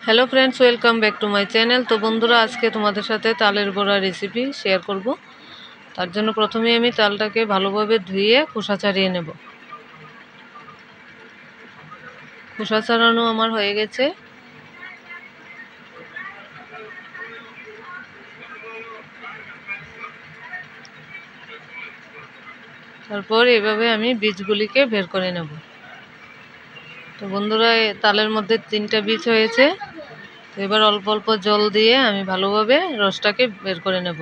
Hello friends, welcome back to my channel. তো বন্ধুরা, আজকে তোমাদের সাথে তালের বড়া রেসিপি শেয়ার করব। তার জন্য প্রথমে আমি তালটাকে ভালোভাবে ধুয়ে খোসা ছাড়িয়ে নেব। খোসা ছাড়ানো আমার হয়ে গেছে। তারপর এভাবে আমি বীজগুলিকে বের করে নেব। তো বন্ধুরা, তালের মধ্যে 3টা বীজ হয়েছে। তো এবার অল্প অল্প জল দিয়ে আমি ভালোভাবে রসটাকে বের করে নেব।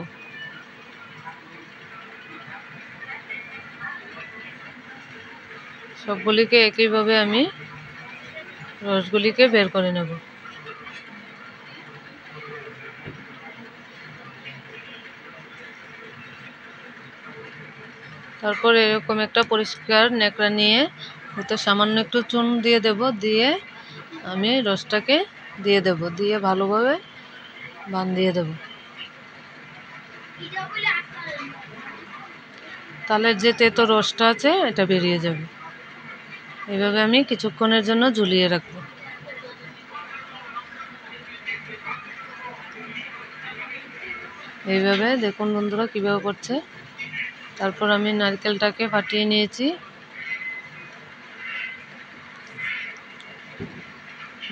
সবগুলিকে একইভাবে আমি রসগুলিকে বের করে নেব। তারপর এরকম একটা পরিষ্কার ন্যাকড়া নিয়ে ওতে সামান্য একটু চুন দিয়ে দেব, দিয়ে আমি রসটাকে দিয়ে দেব, দিয়ে ভালোভাবে বাঁধিয়ে দেব। তালের যে তেতো রসটা আছে এটা বেরিয়ে যাবে। এভাবে আমি কিছুক্ষণের জন্য ঝুলিয়ে রাখবো। এইভাবে দেখুন বন্ধুরা কীভাবে করছে। তারপর আমি নারকেলটাকে ফাটিয়ে নিয়েছি।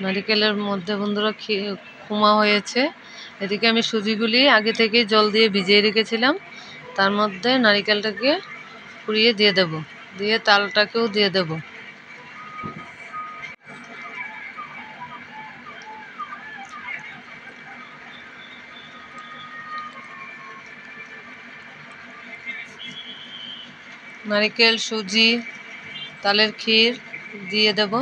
নারকেলের মধ্যে বন্ধুরা খুমা হয়েছে। এদিকে আমি সুজিগুলি আগে থেকে জল দিয়ে ভিজিয়ে রেখেছিলাম। তার মধ্যে নারকেলটাকে কুড়িয়ে দিয়ে দেব, দিয়ে তালটাকেও দিয়ে দেব। নারকেল, সুজি, তালের ক্ষীর দিয়ে দেব।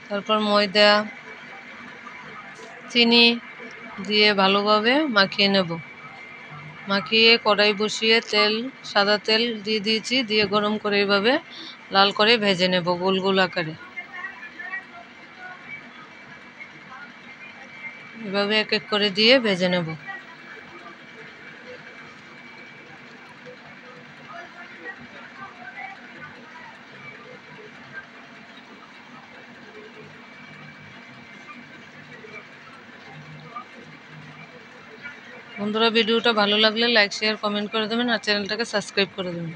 তারপর ময়দা, চিনি দিয়ে ভালোভাবে মাখিয়ে নেব। মাখিয়ে কড়াই বসিয়ে সাদা তেল দিয়ে দিয়েছি, দিয়ে গরম করে এইভাবে লাল করে ভেজে নেব গোল গোল আকারে। এভাবে এক এক করে দিয়ে ভেজে নেব। বন্ধুরা, ভিডিওটা ভালো লাগলে লাইক, শেয়ার, কমেন্ট করে দেবেন আর চ্যানেলটাকে সাবস্ক্রাইব করে দেবেন।